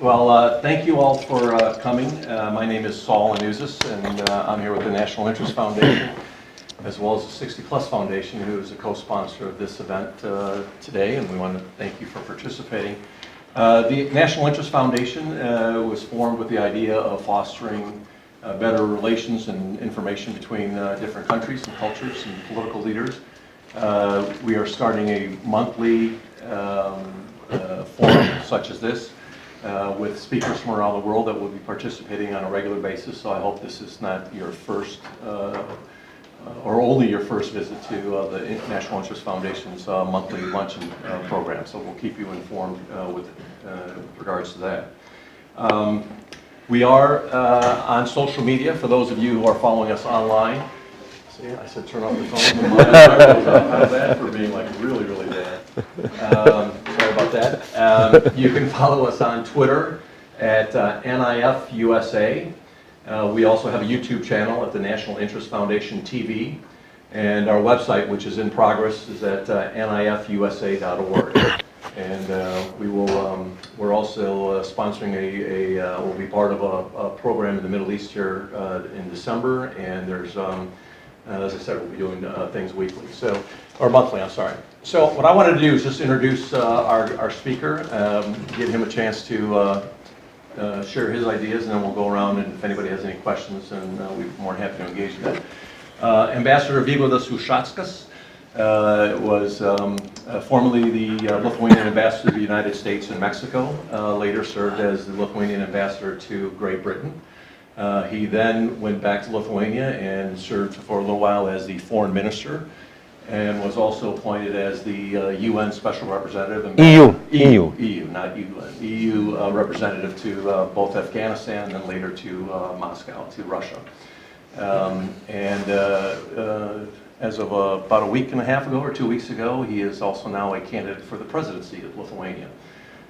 Well, thank you all for coming. My name is Saul Anuzis, and I'm here with the National Interest Foundation, as well as the 60 Plus Foundation, who is a co-sponsor of this event today, and we want to thank you for participating. The National Interest Foundation was formed with the idea of fostering better relations and information between different countries and cultures and political leaders. We are starting a monthly forum such as this with speakers from around the world that will be participating on a regular basis. So I hope this is not your first or only your first visit to the National Interest Foundation's monthly luncheon program. So we'll keep you informed with regards to that. We are on social media for those of you who are following us online. See, I said turn off the phone. How's that for being like really, really bad? Sorry about that. You can follow us on Twitter at NIF USA. We also have a YouTube channel at the National Interest Foundation TV. And our website, which is in progress, is at nifusa.org. And we're also sponsoring we'll be part of a program in the Middle East here in December, and there's, as I said, we'll be doing things weekly, or monthly, I'm sorry. So what I wanted to do is just introduce our speaker, give him a chance to share his ideas, and then we'll go around, and if anybody has any questions, then we'd be more than happy to engage in that. Ambassador Vygaudas Usackas was formerly the Lithuanian ambassador to the United States and Mexico, later served as the Lithuanian ambassador to Great Britain. He then went back to Lithuania and served for a little while as the foreign minister, and was also appointed as the UN Special Representative. EU, not UN. EU representative to both Afghanistan and then later to Moscow, to Russia. As of about a week and a half ago or 2 weeks ago, he is also now a candidate for the presidency of Lithuania.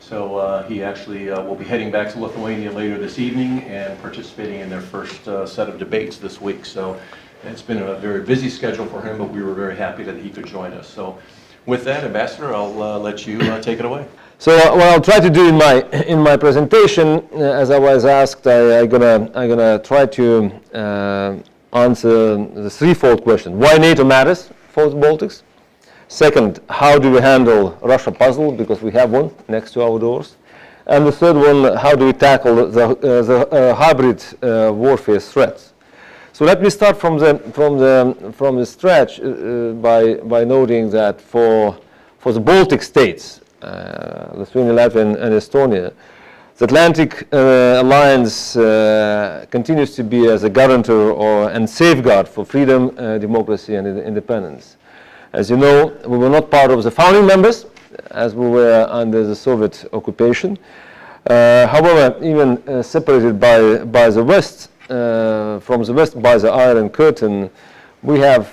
So he actually will be heading back to Lithuania later this evening and participating in their first set of debates this week. So it's been a very busy schedule for him, but we were very happy that he could join us. So with that, Ambassador, I'll let you take it away. So what I'll try to do in my presentation, as I was asked, I'm gonna try to answer the threefold question: why NATO matters for the Baltics. Second, how do we handle Russia puzzle, because we have one next to our doors. And the third one, how do we tackle the hybrid warfare threats. So let me start from the stretch by noting that for the Baltic states, Lithuania, Latvia, and Estonia, the Atlantic Alliance continues to be as a guarantor and safeguard for freedom, democracy, and independence. As you know, we were not part of the founding members, as we were under the Soviet occupation. However, even separated by the West, from the West by the Iron Curtain, we have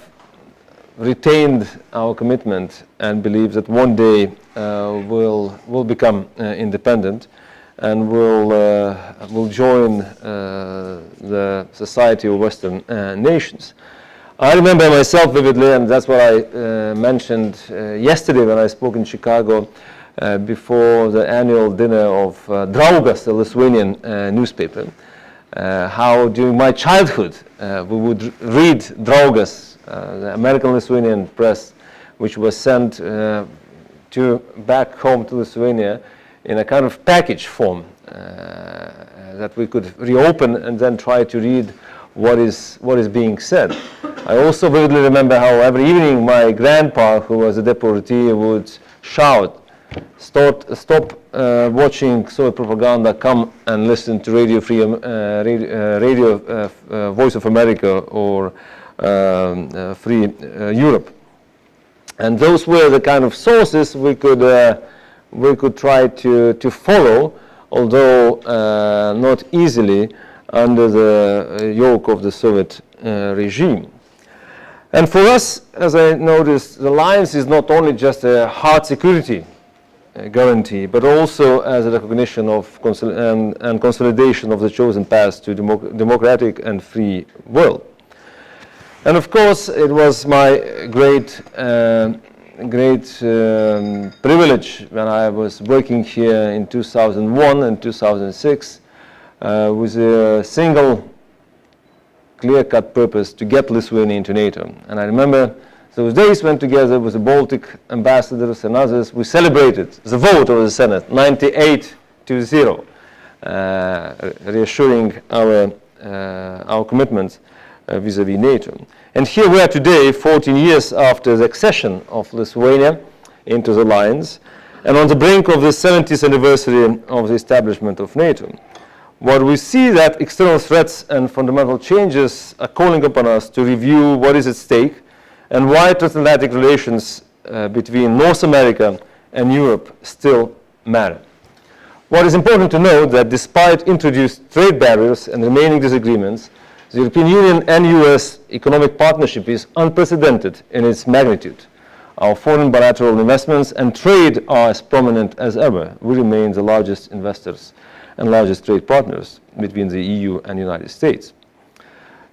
retained our commitment and believe that one day we'll become independent and we'll join the Society of Western Nations. I remember myself vividly, and that's what I mentioned yesterday when I spoke in Chicago before the annual dinner of Draugas, the Lithuanian newspaper, how during my childhood we would read Draugas, the American Lithuanian press, which was sent back home to Lithuania in a kind of package form that we could reopen and then try to read what is being said. I also vividly remember how every evening my grandpa, who was a deportee, would shout, "Stop watching Soviet propaganda, come and listen to Radio Voice of America or Free Europe." And those were the kind of sources we could try to follow, although not easily under the yoke of the Soviet regime. And for us, as I noticed, the alliance is not only just a hard security guarantee, but also as a recognition of and consolidation of the chosen path to democratic and free world. And of course, it was my great privilege when I was working here in 2001 and 2006 with a single clear-cut purpose to get Lithuania into NATO. And I remember those days when together with the Baltic ambassadors and others, we celebrated the vote of the Senate, 98-0, reassuring our commitment vis-à-vis NATO. And here we are today, 14 years after the accession of Lithuania into the alliance, and on the brink of the 70th anniversary of the establishment of NATO. What we see that external threats and fundamental changes are calling upon us to review what is at stake and why transatlantic relations between North America and Europe still matter. What is important to note that despite introduced trade barriers and remaining disagreements, the European Union and US economic partnership is unprecedented in its magnitude. Our foreign bilateral investments and trade are as prominent as ever. We remain the largest investors and largest trade partners between the EU and the United States.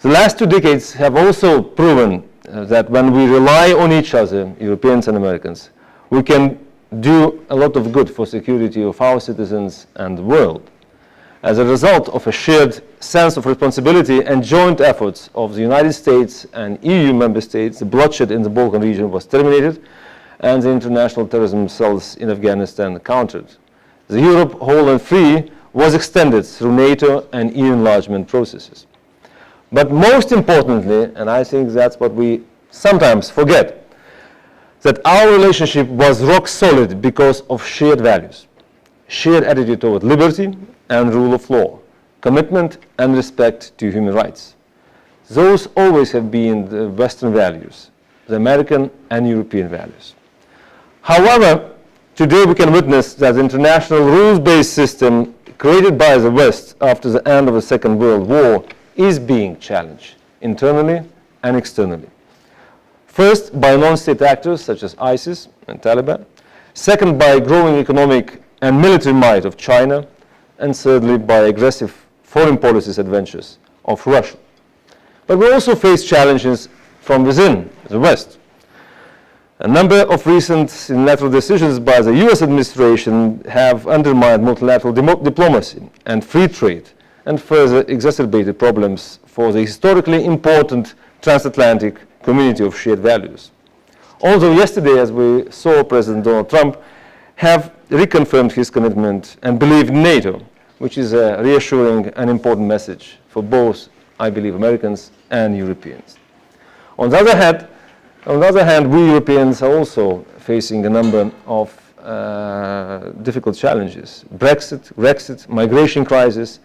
The last 2 decades have also proven that when we rely on each other, Europeans and Americans, we can do a lot of good for security of our citizens and the world. As a result of a shared sense of responsibility and joint efforts of the United States and EU member states, the bloodshed in the Balkan region was terminated and the international terrorism cells in Afghanistan countered. The Europe whole and free was extended through NATO and EU enlargement processes. But most importantly, and I think that's what we sometimes forget, that our relationship was rock solid because of shared values, shared attitude toward liberty and rule of law, commitment and respect to human rights. Those always have been the Western values, the American and European values. However, today we can witness that the international rules-based system created by the West after the end of the Second World War is being challenged internally and externally. First, by non-state actors such as ISIS and Taliban. Second, by growing economic and military might of China. And thirdly, by aggressive foreign policy adventures of Russia. But we also face challenges from within the West. A number of recent unilateral decisions by the US administration have undermined multilateral diplomacy and free trade and further exacerbated problems for the historically important transatlantic community of shared values. Although yesterday, as we saw, President Donald Trump have reconfirmed his commitment and believe in NATO, which is a reassuring and important message for both, I believe, Americans and Europeans. On the other hand, we Europeans are also facing a number of difficult challenges. Brexit, migration crisis,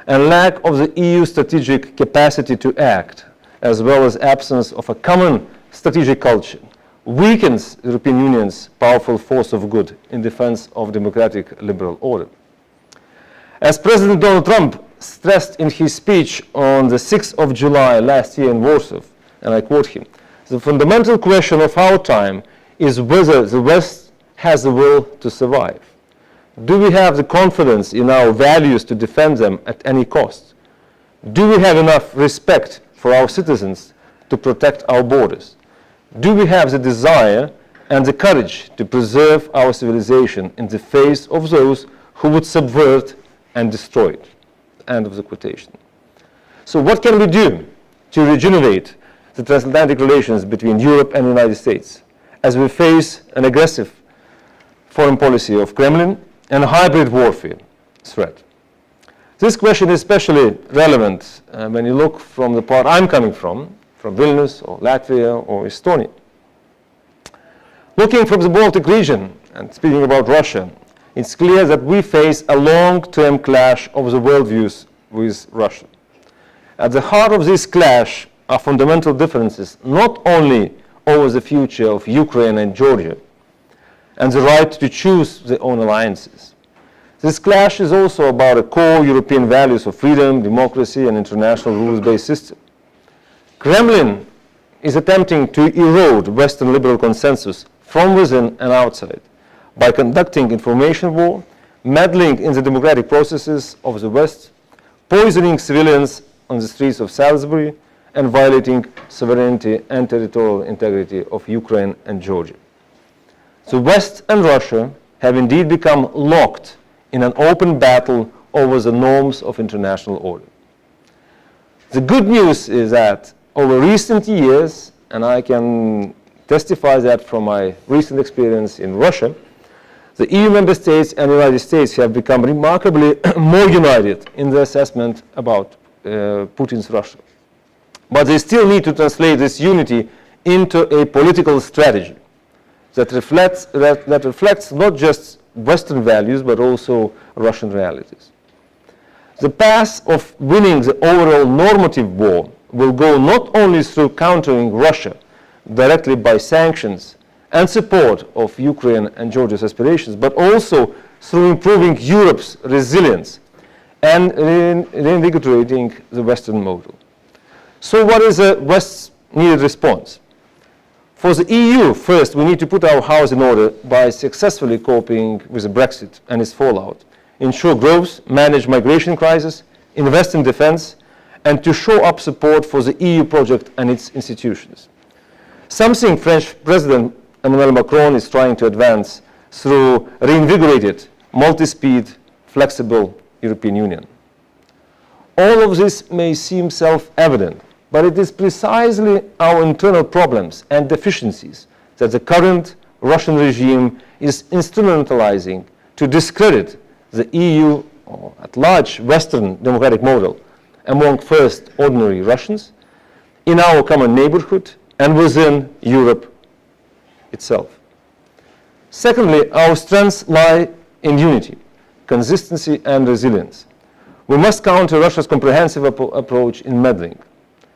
and lack of the EU strategic capacity to act, as well as absence of a common strategic culture, weakens the European Union's powerful force of good in defense of democratic liberal order. As President Donald Trump stressed in his speech on the 6th of July last year in Warsaw, and I quote him, "The fundamental question of our time is whether the West has the will to survive. Do we have the confidence in our values to defend them at any cost? Do we have enough respect for our citizens to protect our borders? Do we have the desire and the courage to preserve our civilization in the face of those who would subvert and destroy it?" End of the quotation. So what can we do to regenerate the transatlantic relations between Europe and the United States as we face an aggressive foreign policy of Kremlin and a hybrid warfare threat? This question is especially relevant when you look from the part I'm coming from Vilnius or Latvia or Estonia. Looking from the Baltic region and speaking about Russia, it's clear that we face a long-term clash of the worldviews with Russia. At the heart of this clash are fundamental differences not only over the future of Ukraine and Georgia and the right to choose their own alliances. This clash is also about the core European values of freedom, democracy, and international rules-based system. Kremlin is attempting to erode Western liberal consensus from within and outside by conducting information war, meddling in the democratic processes of the West, poisoning civilians on the streets of Salisbury, and violating sovereignty and territorial integrity of Ukraine and Georgia. The West and Russia have indeed become locked in an open battle over the norms of international order. The good news is that over recent years, and I can testify that from my recent experience in Russia, the EU member states and the United States have become remarkably more united in their assessment about Putin's Russia. But they still need to translate this unity into a political strategy that reflects not just Western values but also Russian realities. The path of winning the overall normative war will go not only through countering Russia directly by sanctions and support of Ukraine and Georgia's aspirations, but also through improving Europe's resilience and reinvigorating the Western model. So what is the West's needed response? For the EU, first, we need to put our house in order by successfully coping with the Brexit and its fallout, ensure growth, manage migration crisis, invest in defense, and to show up support for the EU project and its institutions. Something French President Emmanuel Macron is trying to advance through reinvigorated, multi-speed, flexible European Union. All of this may seem self-evident, but it is precisely our internal problems and deficiencies that the current Russian regime is instrumentalizing to discredit the EU, or at large Western democratic model, among first ordinary Russians, in our common neighborhood, and within Europe itself. Secondly, our strengths lie in unity, consistency, and resilience. We must counter Russia's comprehensive approach in meddling.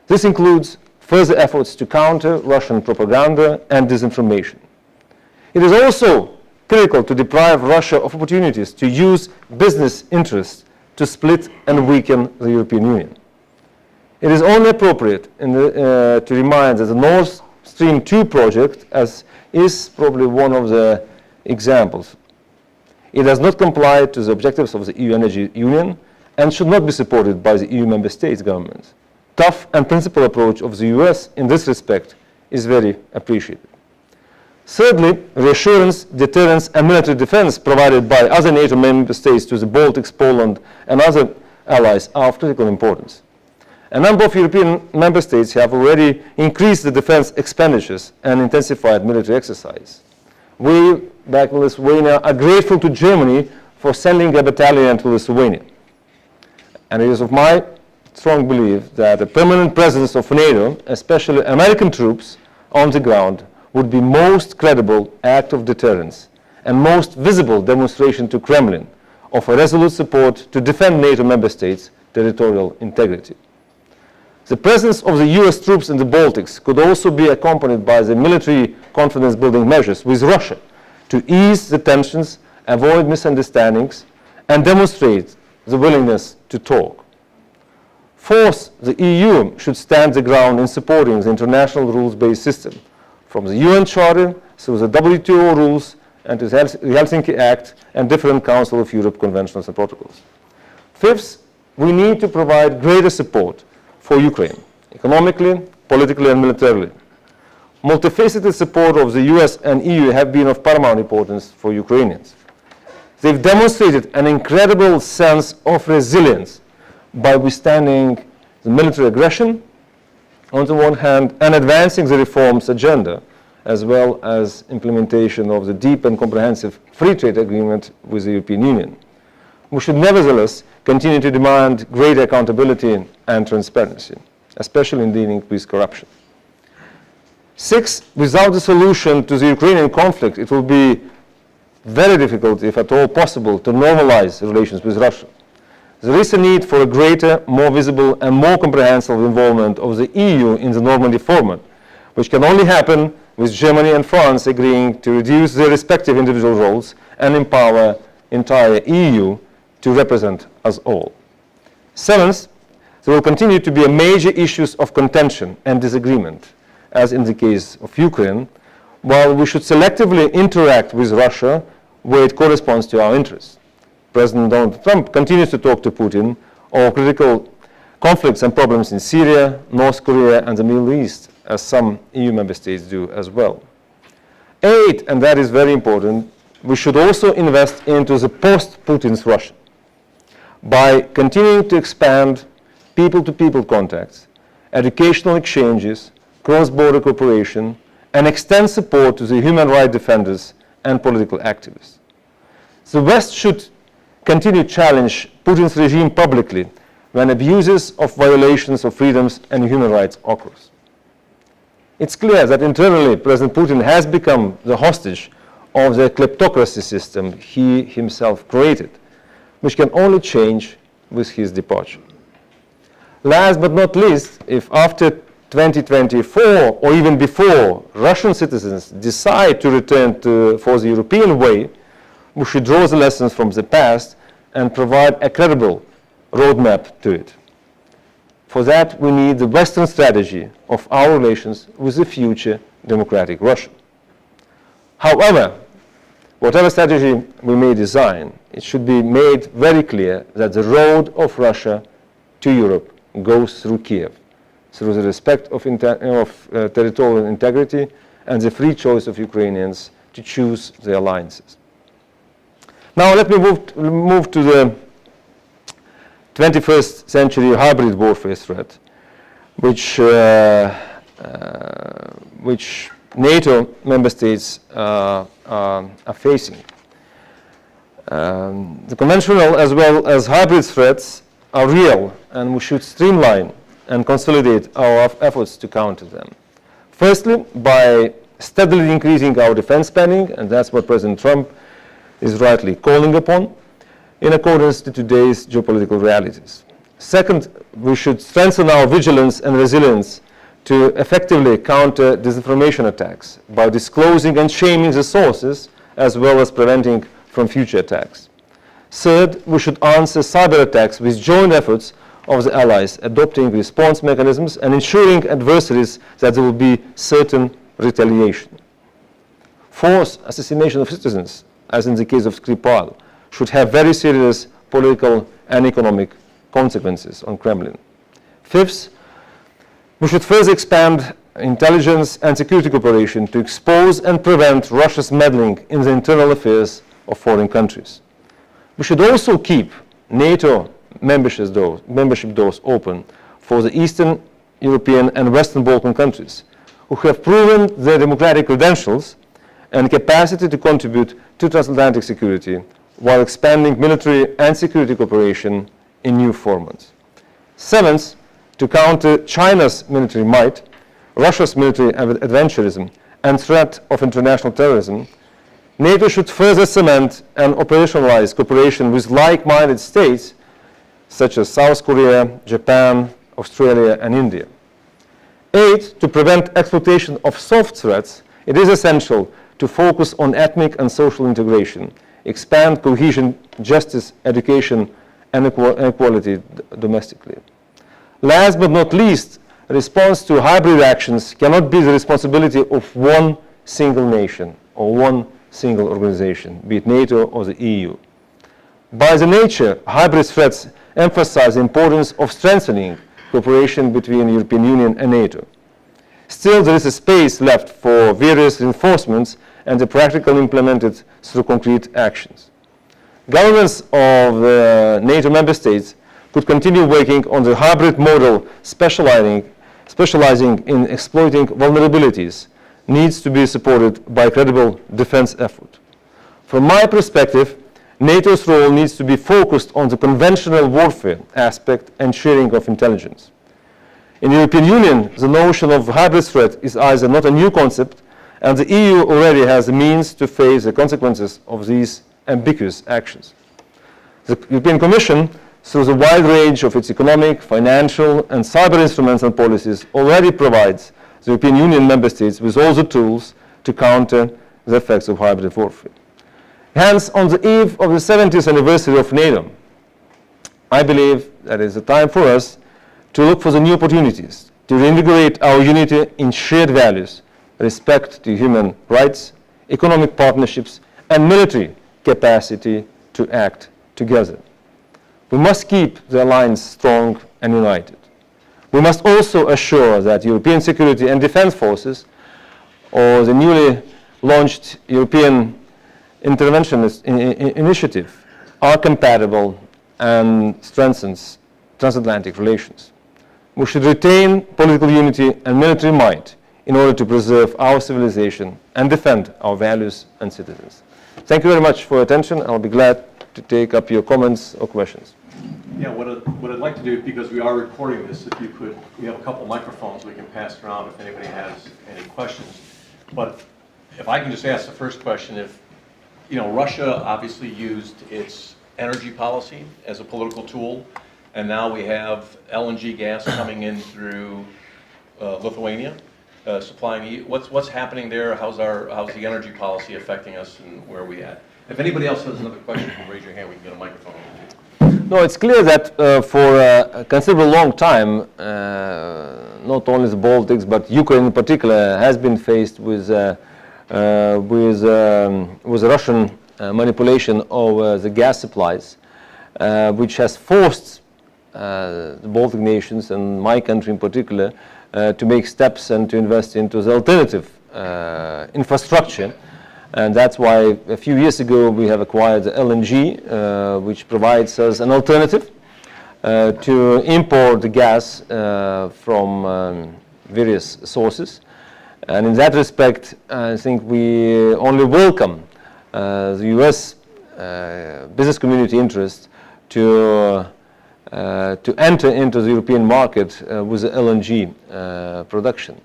This includes further efforts to counter Russian propaganda and disinformation. It is also critical to deprive Russia of opportunities to use business interests to split and weaken the European Union. It is only appropriate to remind that the Nord Stream 2 project is probably one of the examples. It does not comply to the objectives of the EU Energy Union and should not be supported by the EU member states' governments. Tough and principled approach of the US in this respect is very appreciated. Thirdly, reassurance, deterrence, and military defense provided by other NATO member states to the Baltics, Poland, and other allies are of critical importance. A number of European member states have already increased the defense expenditures and intensified military exercise. We, back in Lithuania, are grateful to Germany for sending a battalion to Lithuania. And it is of my strong belief that a permanent presence of NATO, especially American troops on the ground, would be most credible act of deterrence and most visible demonstration to Kremlin of a resolute support to defend NATO member states' territorial integrity. The presence of the US troops in the Baltics could also be accompanied by the military confidence-building measures with Russia to ease the tensions, avoid misunderstandings, and demonstrate the willingness to talk. Fourth, the EU should stand the ground in supporting the international rules-based system, from the UN Charter through the WTO rules and to the Helsinki Act and different Council of Europe conventions and protocols. Fifth, we need to provide greater support for Ukraine, economically, politically, and militarily. Multifaceted support of the US and EU have been of paramount importance for Ukrainians. They've demonstrated an incredible sense of resilience by withstanding the military aggression on the one hand and advancing the reforms agenda, as well as implementation of the deep and comprehensive free trade agreement with the European Union. We should nevertheless continue to demand greater accountability and transparency, especially in dealing with corruption. Sixth, without a solution to the Ukrainian conflict, it will be very difficult, if at all possible, to normalize relations with Russia. There is a need for a greater, more visible, and more comprehensive involvement of the EU in the Normandy format, which can only happen with Germany and France agreeing to reduce their respective individual roles and empower entire EU to represent us all. Seventh, there will continue to be major issues of contention and disagreement, as in the case of Ukraine, while we should selectively interact with Russia where it corresponds to our interests. President Donald Trump continues to talk to Putin over critical conflicts and problems in Syria, North Korea, and the Middle East, as some EU member states do as well. 8, and that is very important, we should also invest into the post-Putin's Russia by continuing to expand people-to-people contacts, educational exchanges, cross-border cooperation, and extend support to the human rights defenders and political activists. The West should continue to challenge Putin's regime publicly when abuses of violations of freedoms and human rights occurs. It's clear that internally President Putin has become the hostage of the kleptocracy system he himself created, which can only change with his departure. Last but not least, if after 2024 or even before Russian citizens decide to return for the European way, we should draw the lessons from the past and provide a credible roadmap to it. For that, we need the Western strategy of our relations with the future democratic Russia. However, whatever strategy we may design, it should be made very clear that the road of Russia to Europe goes through Kiev, through the respect of territorial integrity and the free choice of Ukrainians to choose their alliances. Now let me move to the 21st century hybrid warfare threat, which NATO member states are facing. The conventional as well as hybrid threats are real, and we should streamline and consolidate our efforts to counter them. Firstly, by steadily increasing our defense spending, and that's what President Trump is rightly calling upon, in accordance to today's geopolitical realities. Second, we should strengthen our vigilance and resilience to effectively counter disinformation attacks by disclosing and shaming the sources as well as preventing from future attacks. Third, we should answer cyber attacks with joint efforts of the allies, adopting response mechanisms and ensuring adversaries that there will be certain retaliation. Fourth, assassination of citizens, as in the case of Skripal, should have very serious political and economic consequences on Kremlin. Fifth, we should further expand intelligence and security cooperation to expose and prevent Russia's meddling in the internal affairs of foreign countries. We should also keep NATO membership doors open for the Eastern European and Western Balkan countries who have proven their democratic credentials and capacity to contribute to transatlantic security while expanding military and security cooperation in new formats. Seventh, to counter China's military might, Russia's military adventurism, and threat of international terrorism, NATO should further cement and operationalize cooperation with like-minded states such as South Korea, Japan, Australia, and India. 8, to prevent exploitation of soft threats, it is essential to focus on ethnic and social integration, expand cohesion, justice, education, and equality domestically. Last but not least, response to hybrid actions cannot be the responsibility of one single nation or one single organization, be it NATO or the EU. By their nature, hybrid threats emphasize the importance of strengthening cooperation between the European Union and NATO. Still, there is a space left for various reinforcements and the practical implemented through concrete actions. Governments of the NATO member states could continue working on the hybrid model, specializing in exploiting vulnerabilities, needs to be supported by a credible defense effort. From my perspective, NATO's role needs to be focused on the conventional warfare aspect and sharing of intelligence. In the European Union, the notion of hybrid threat is either not a new concept, and the EU already has the means to face the consequences of these ambiguous actions. The European Commission, through the wide range of its economic, financial, and cyber instruments and policies, already provides the European Union member states with all the tools to counter the effects of hybrid warfare. Hence, on the eve of the 70th anniversary of NATO, I believe that it is a time for us to look for the new opportunities to reinvigorate our unity in shared values, respect to human rights, economic partnerships, and military capacity to act together. We must keep the alliance strong and united. We must also assure that European security and defense forces, or the newly launched European interventionist initiative are compatible and strengthens transatlantic relations. We should retain political unity and military might in order to preserve our civilization and defend our values and citizens. Thank you very much for your attention. I'll be glad to take up your comments or questions. Yeah, what I'd like to do, because we are recording this, if you could, we have a couple microphones we can pass around if anybody has any questions. But if I can just ask the first question, if, Russia obviously used its energy policy as a political tool, and now we have LNG gas coming in through Lithuania, supplying. What's happening there? How's the energy policy affecting us, and where are we at? If anybody else has another question, raise your hand. We can get a microphone over to you. No, it's clear that for a considerable long time, not only the Baltics but Ukraine in particular has been faced with Russian manipulation of the gas supplies, which has forced the Baltic nations and my country in particular to make steps and to invest into the alternative infrastructure. And that's why a few years ago we have acquired the LNG, which provides us an alternative to import the gas from various sources. And in that respect, I think we only welcome the US business community interest to enter into the European market with the LNG production.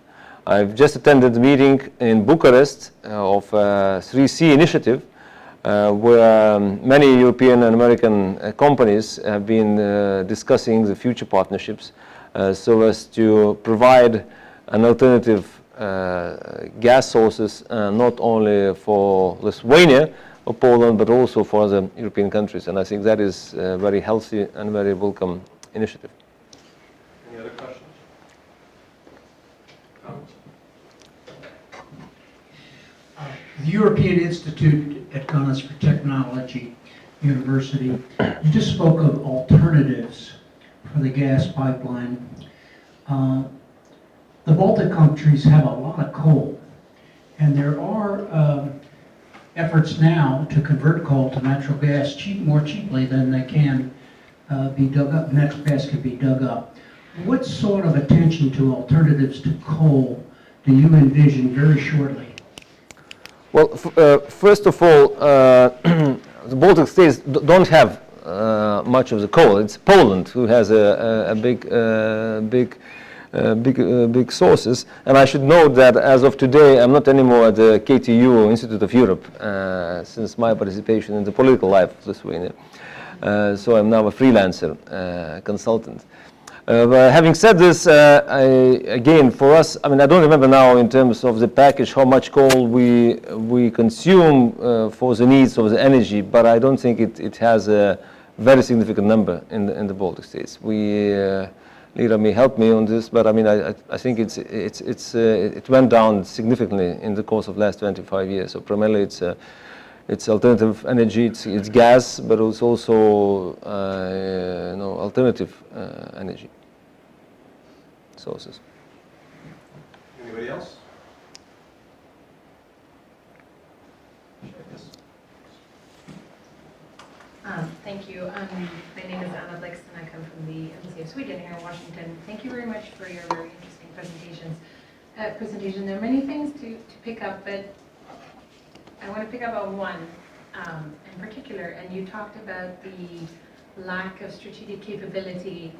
I've just attended a meeting in Bucharest of 3C initiative, where many European and American companies have been discussing the future partnerships so as to provide an alternative gas sources not only for Lithuania or Poland, but also for other European countries. And I think that is a very healthy and very welcome initiative. Any other questions? The European Institute at Kaunas Technological University, you just spoke of alternatives for the gas pipeline. The Baltic countries have a lot of coal, and there are efforts now to convert coal to natural gas more cheaply than they can be dug up. Natural gas can be dug up. What sort of attention to alternatives to coal do you envision very shortly? Well, first of all, the Baltic states don't have much of the coal. It's Poland who has a big sources. And I should note that as of today, I'm not anymore at the KTU, Institute of Europe, since my participation in the political life of Lithuania. So I'm now a freelancer consultant. Having said this, again, for us, I mean, I don't remember now in terms of the package how much coal we consume for the needs of the energy, but I don't think it has a very significant number in the Baltic states. Lira may help me on this, but I mean, I think it went down significantly in the course of the last 25 years. So primarily it's alternative energy, it's gas, but it's also alternative energy sources. Anybody else? Thank you. My name is Anna Blix, and I come from the Embassy of Sweden here in Washington. Thank you very much for your very interesting presentation. There are many things to pick up, but I want to pick up on one in particular, and you talked about the lack of strategic capability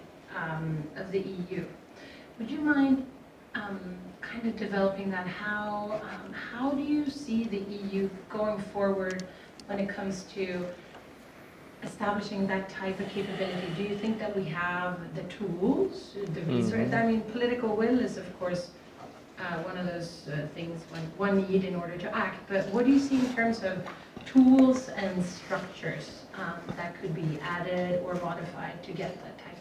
of the EU. Would you mind kind of developing that? How do you see the EU going forward when it comes to establishing that type of capability? Do you think that we have the tools, the resources? I mean, political will is, of course, one of those things one need in order to act. But what do you see in terms of tools and structures that could be added or modified to get that type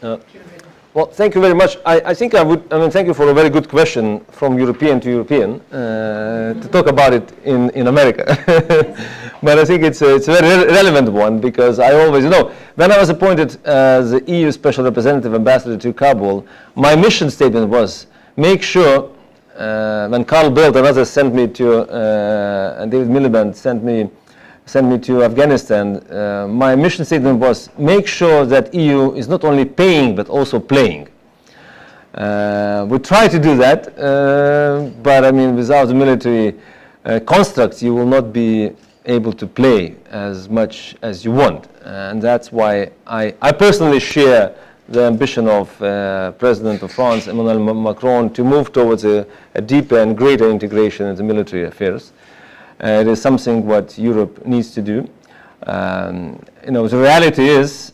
of capability? Well, thank you very much. I think thank you for a very good question from European to European to talk about it in America. But I think it's a very relevant one, because I always, when I was appointed as the EU Special Representative Ambassador to Kabul, my mission statement was make sure when Carl Bildt and others sent me to, and David Miliband sent me to Afghanistan, my mission statement was make sure that EU is not only paying but also playing. We try to do that, but I mean, without the military constructs, you will not be able to play as much as you want. And that's why I personally share the ambition of President of France, Emmanuel Macron, to move towards a deeper and greater integration in the military affairs. It is something what Europe needs to do. The reality is,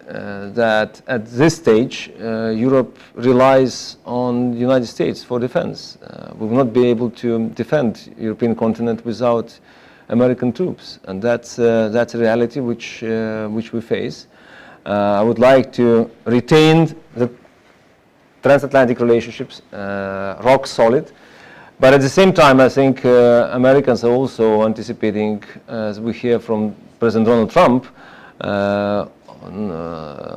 that at this stage, Europe relies on the United States for defense. We will not be able to defend the European continent without American troops, and that's a reality which we face. I would like to retain the transatlantic relationships rock solid, but at the same time, I think Americans are also anticipating, as we hear from President Donald Trump,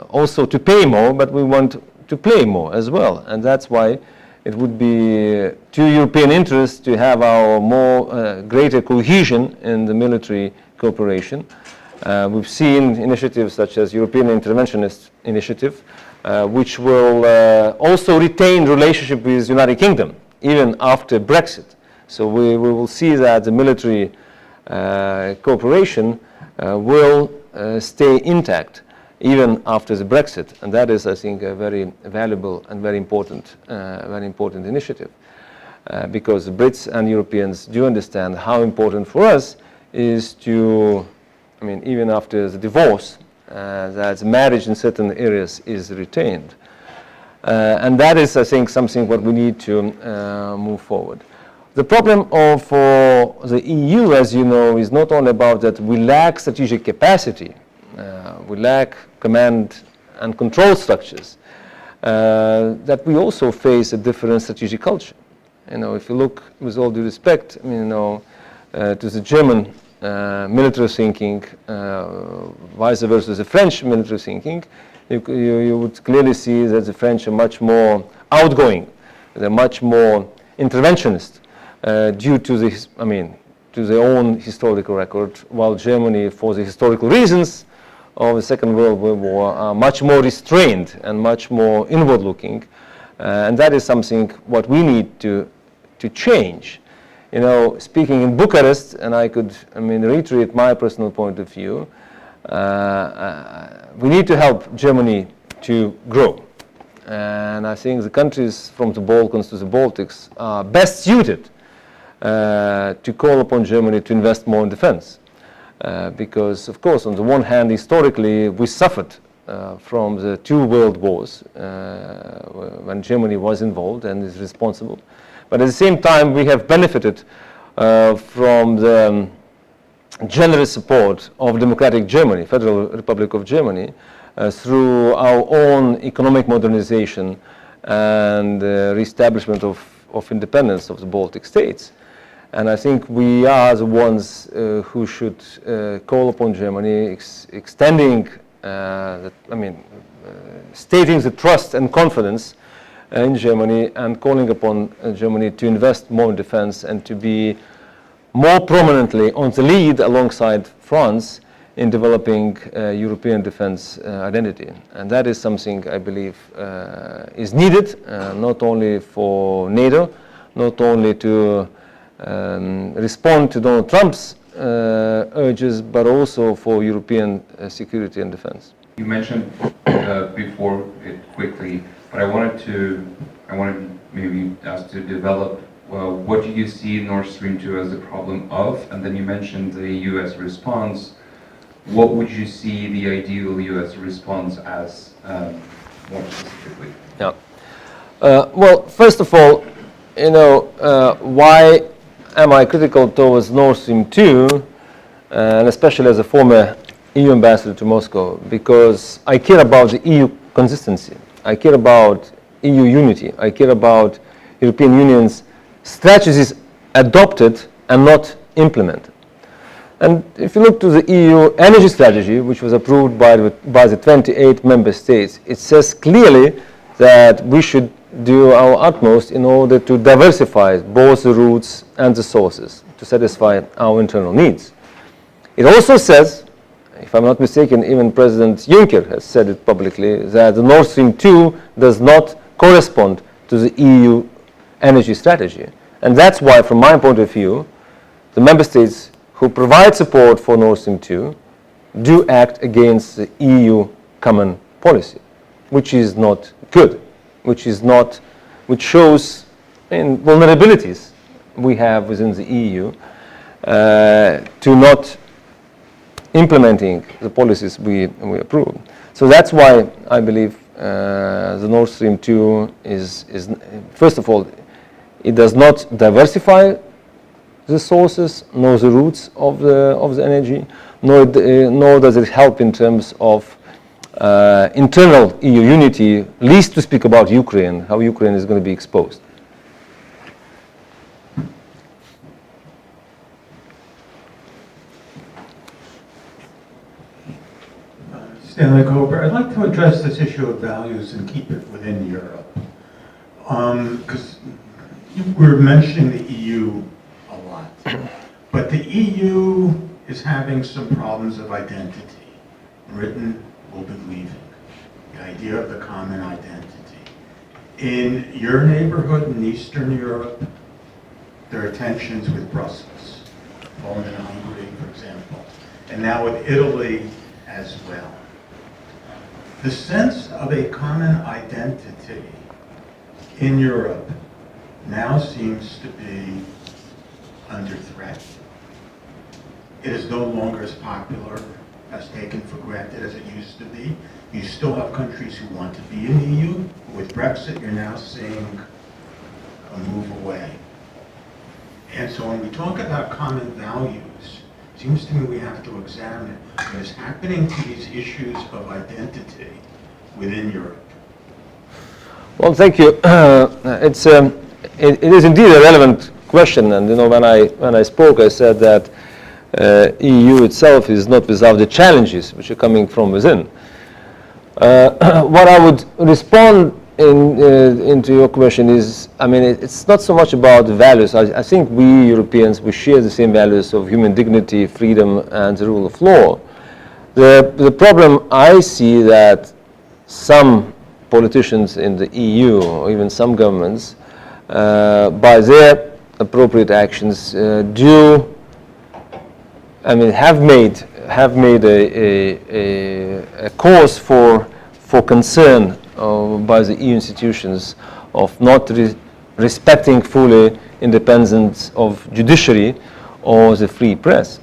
also to pay more, but we want to play more as well, and that's why it would be to European interests to have our greater cohesion in the military cooperation. We've seen initiatives such as European Interventionist Initiative, which will also retain relationship with the United Kingdom even after Brexit. So we will see that the military cooperation will stay intact even after the Brexit, and that is, I think, a very valuable and very important initiative, because the Brits and Europeans do understand how important for us is to, I mean, even after the divorce, that the marriage in certain areas is retained, and that is, I think, something what we need to move forward. The problem for the EU, as you know, is not only about that we lack strategic capacity. We lack command and control structures, that we also face a different strategic culture. If you look, with all due respect, to the German military thinking, vice versa the French military thinking, you would clearly see that the French are much more outgoing, they're much more interventionist, due to this, to their own historical record, while Germany, for the historical reasons of the Second World War, are much more restrained and much more inward-looking, and that is something what we need to change. Speaking in Bucharest, and I could, reiterate my personal point of view, we need to help Germany to grow, and I think the countries from the Balkans to the Baltics are best suited to call upon Germany to invest more in defense. Because, of course, on the one hand, historically, we suffered from the two world wars when Germany was involved and is responsible. But at the same time, we have benefited from the generous support of democratic Germany, Federal Republic of Germany, through our own economic modernization and reestablishment of independence of the Baltic states. And I think we are the ones who should call upon Germany, extending, stating the trust and confidence in Germany, and calling upon Germany to invest more in defense and to be more prominently on the lead alongside France in developing European defense identity. And that is something I believe is needed, not only for NATO, not only to respond to Donald Trump's urges, but also for European security and defense. You mentioned before it quickly, but I wanted maybe ask to develop. What do you see Nord Stream 2 as the problem of? And then you mentioned the U.S. response. What would you see the ideal U.S. response as, more specifically? Yeah. Well, first of all, why am I critical towards Nord Stream 2, and especially as a former EU ambassador to Moscow? Because I care about the EU consistency. I care about EU unity. I care about European Union's strategies adopted and not implemented. And if you look to the EU energy strategy, which was approved by the 28 member states, it says clearly that we should do our utmost in order to diversify both the routes and the sources to satisfy our internal needs. It also says, if I'm not mistaken, even President Juncker has said it publicly, that the Nord Stream 2 does not correspond to the EU energy strategy. And that's why, from my point of view, the member states who provide support for Nord Stream 2 do act against the EU common policy, which is not good, which shows vulnerabilities we have within the EU to not implementing the policies we approve. So that's why I believe the Nord Stream 2 is, first of all, it does not diversify the sources nor the routes of the energy, nor does it help in terms of internal EU unity, least to speak about Ukraine, how Ukraine is going to be exposed. Stanley Kober, I'd like to address this issue of values and keep it within Europe. Because you were mentioning the EU a lot, but the EU is having some problems of identity. Britain will be leaving. The idea of the common identity. In your neighborhood in Eastern Europe, there are tensions with Brussels, Poland and Hungary, for example, and now with Italy as well. The sense of a common identity in Europe now seems to be under threat. It is no longer as popular, as taken for granted as it used to be. You still have countries who want to be in the EU. With Brexit, you're now seeing a move away. And so when we talk about common values, it seems to me we have to examine what is happening to these issues of identity within Europe. Well, thank you. It is indeed a relevant question, and when I spoke, I said that EU itself is not without the challenges which are coming from within. What I would respond into your question is, it's not so much about the values. I think we Europeans, we share the same values of human dignity, freedom, and the rule of law. The problem I see that some politicians in the EU, or even some governments, by their appropriate actions, have made a cause for concern by the EU institutions of not respecting fully independence of judiciary or the free press.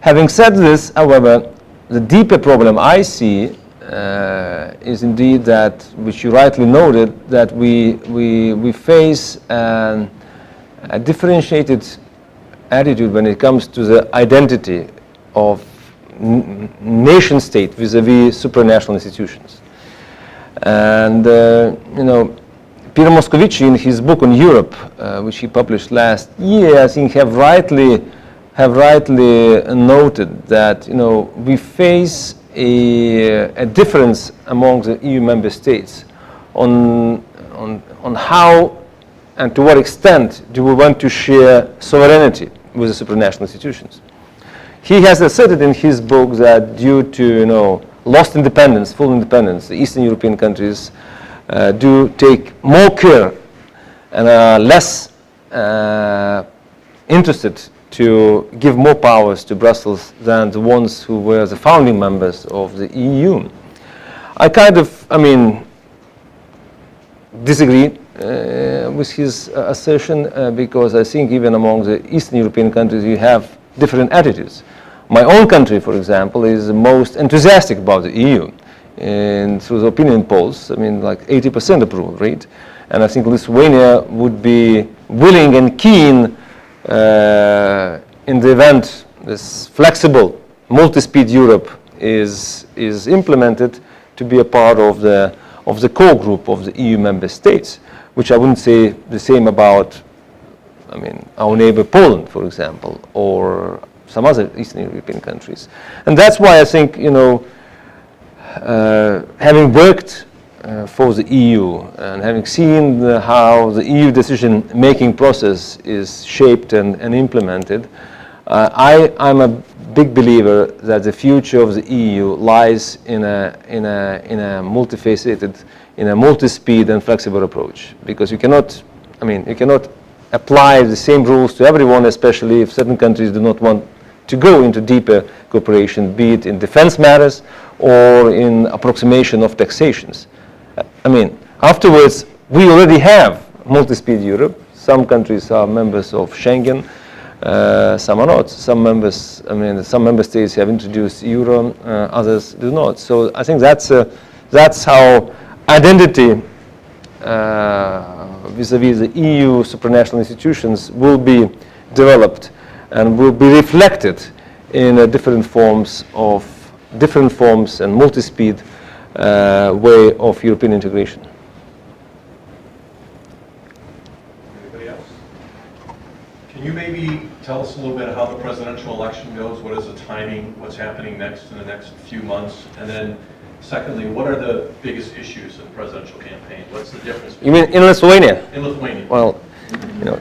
Having said this, however, the deeper problem I see is indeed that, which you rightly noted, that we face a differentiated attitude when it comes to the identity of nation state vis-a-vis supranational institutions. And Peter Moscovici, in his book on Europe, which he published last year, I think have rightly noted that we face a difference among the EU member states on how and to what extent do we want to share sovereignty with the supranational institutions. He has asserted in his book that due to lost independence, full independence, the Eastern European countries do take more care and are less interested to give more powers to Brussels than the ones who were the founding members of the EU. I disagree with his assertion because I think even among the Eastern European countries you have different attitudes. My own country, for example, is the most enthusiastic about the EU. And through the opinion polls, like 80% approval rate. And I think Lithuania would be willing and keen in the event this flexible multi-speed Europe is implemented to be a part of the core group of the EU member states, which I wouldn't say the same about our neighbor Poland, for example, or some other Eastern European countries. And that's why I think having worked for the EU, and having seen how the EU decision-making process is shaped and implemented, I'm a big believer that the future of the EU lies in a multifaceted, in a multi-speed and flexible approach. Because you cannot apply the same rules to everyone, especially if certain countries do not want to go into deeper cooperation, be it in defense matters or in approximation of taxations. Afterwards, we already have multi-speed Europe. Some countries are members of Schengen, some are not. Some member states have introduced euro, others do not. So I think that's how identity vis-a-vis the EU supranational institutions will be developed and will be reflected in different forms and multi-speed way of European integration. Anybody else? Can you maybe tell us a little bit how the presidential election goes? What is the timing? What's happening next in the next few months? And then secondly, what are the biggest issues in the presidential campaign? What's the difference? You mean in Lithuania? In Lithuania. Well,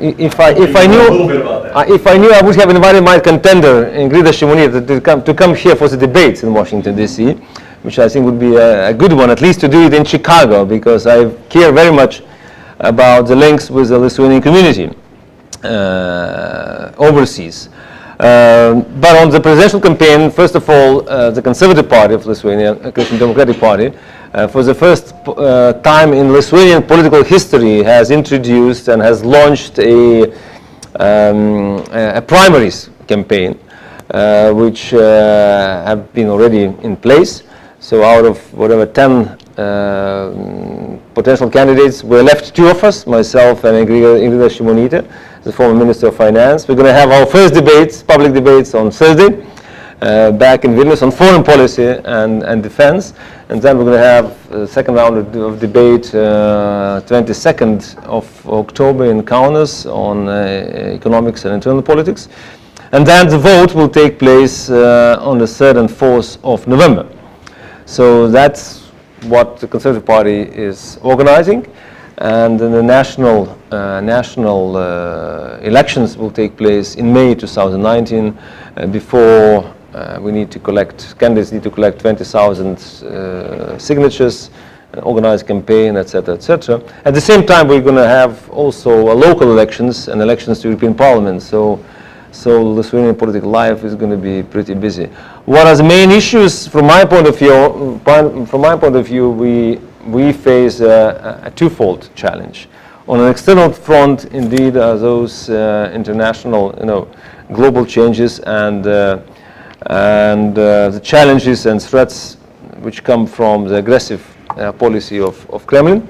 if A little bit knew, about that. if I knew, I would have invited my contender, Vygaudas Usackas, to come here for the debates in Washington D.C., which I think would be a good one, at least to do it in Chicago, because I care very much about the links with the Lithuanian community overseas. But on the presidential campaign, first of all, the Conservative Party of Lithuania, Christian Democratic Party, for the first time in Lithuanian political history has introduced and has launched a primaries campaign, which have been already in place. So out of whatever 10 potential candidates, we're left 2 of us, myself and Vygaudas Usackas, the former Minister of Finance. We're going to have our first debates, public debates, on Thursday, back in Vilnius, on foreign policy and defense. And then we're going to have the second round of debate 22nd of October in Kaunas on economics and internal politics. And then the vote will take place on the 3rd and 4th of November. So that's what the Conservative Party is organizing. And then the national elections will take place in May 2019. Before we need to collect, candidates need to collect 20,000 signatures, organize a campaign, etc., etc. At the same time, we're going to have also local elections and elections to European Parliament. So Lithuanian political life is going to be pretty busy. What are the main issues from my point of view? We face a twofold challenge. On an external front, indeed, are those international, global changes and the challenges and threats which come from the aggressive policy of Kremlin.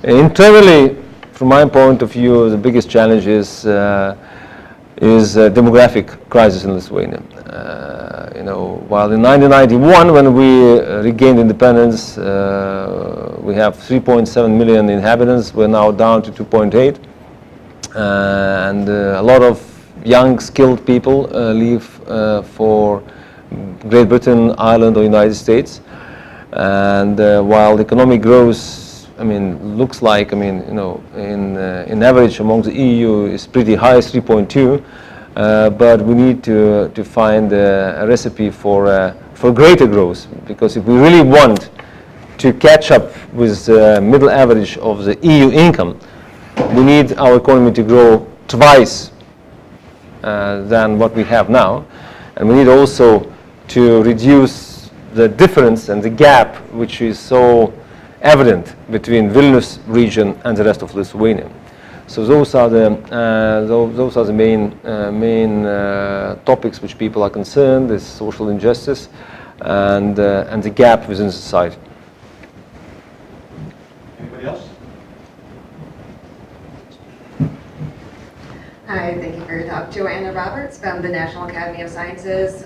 Internally, from my point of view, the biggest challenge is demographic crisis in Lithuania. While in 1991, when we regained independence, we have 3.7 million inhabitants. We're now down to 2.8, and a lot of young, skilled people leave for Great Britain, Ireland, or United States. And while economic growth, looks like, in average among the EU is pretty high, 3.2. But we need to find a recipe for greater growth, because if we really want to catch up with the middle average of the EU income, we need our economy to grow twice than what we have now, and we need also to reduce the difference and the gap which is so evident between Vilnius region and the rest of Lithuania. So those are the main topics which people are concerned: is social injustice and the gap within society. Anybody else? Hi, thank you for your talk. Joanna Roberts from the National Academy of Sciences.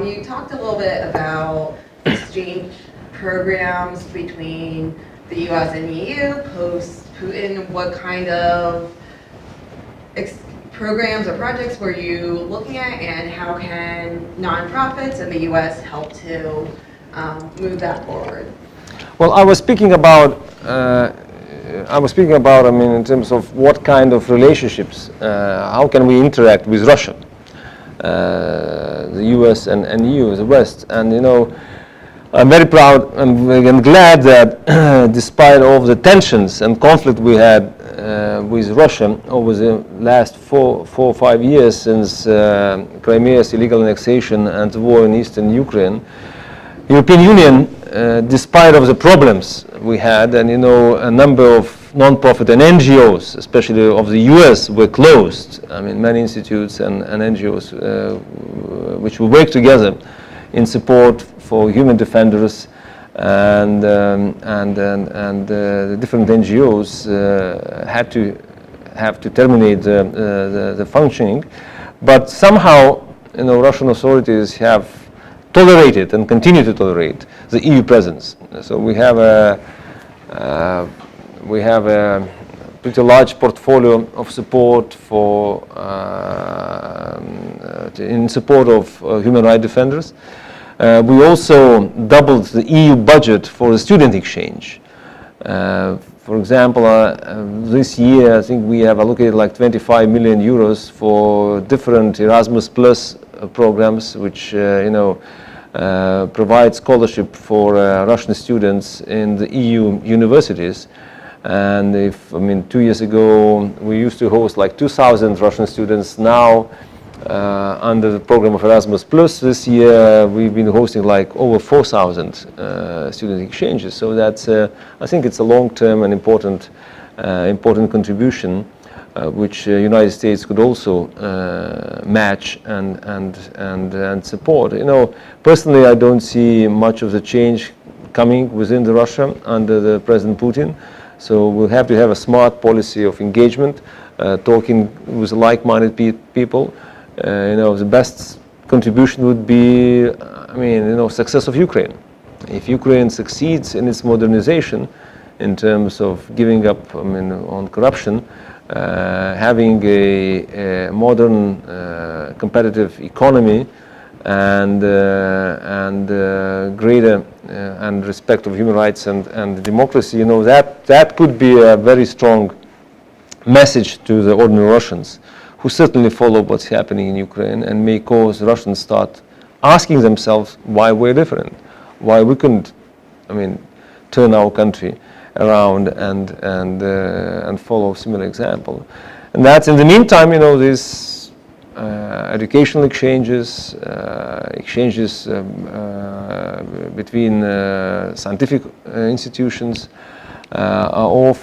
You talked a little bit about exchange programs between the U.S. and EU post-Putin. What kind of programs or projects were you looking at, and how can nonprofits in the U.S. help to move that forward? Well, I was speaking about I was speaking about, I mean, in terms of what kind of relationships, how can we interact with Russia, the US and EU, the West. And, you know, I'm very proud and glad that despite all the tensions and conflict we had with Russia over the last four or 5 years since Crimea's illegal annexation and the war in eastern Ukraine, European Union, despite of the problems we had, and you know, a number of non-profit and NGOs, especially of the US, were closed. I mean, many institutes and NGOs which will work together in support for human defenders, and the different NGOs have to terminate the functioning, but somehow, you know, Russian authorities have tolerated and continue to tolerate the EU presence. So we have a pretty large portfolio of support for in support of human rights defenders. We also doubled the EU budget for the student exchange. For example, this year I think we have allocated like 25 million euros for different Erasmus Plus programs, which you know, provide scholarship for Russian students in the EU universities. And if, I mean, 2 years ago we used to host like 2,000 Russian students. Now under the program of Erasmus Plus, this year we've been hosting like over 4,000 student exchanges. So that's I think it's a long-term and important contribution, which United States could also match and support. You know, personally, I don't see much of the change coming within the Russia under the President Putin. So we'll have to have a smart policy of engagement, talking with like-minded people. You know, the best contribution would be, I mean, you know, success of Ukraine. If Ukraine succeeds in its modernization in terms of giving up, I mean, on corruption, having a modern, competitive economy, and greater and respect of human rights and democracy, you know, that could be a very strong message to the ordinary Russians, who certainly follow what's happening in Ukraine, and may cause Russians start asking themselves why we're different, why we couldn't, I mean, turn our country around and follow similar example. And that's, in the meantime, you know, these educational exchanges, between scientific institutions are all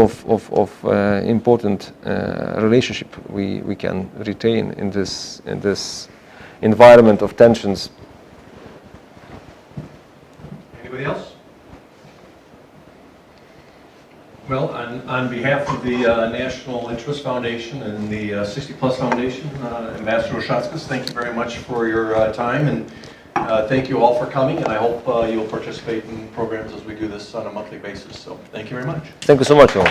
of important relationship we can retain in this environment of tensions. Anybody else? Well, on behalf of the National Interest Foundation and the 60 Plus Foundation, Ambassador Usackas, thank you very much for your time, and thank you all for coming, and I hope you'll participate in programs as we do this on a monthly basis. So thank you very much. Thank you so much, all.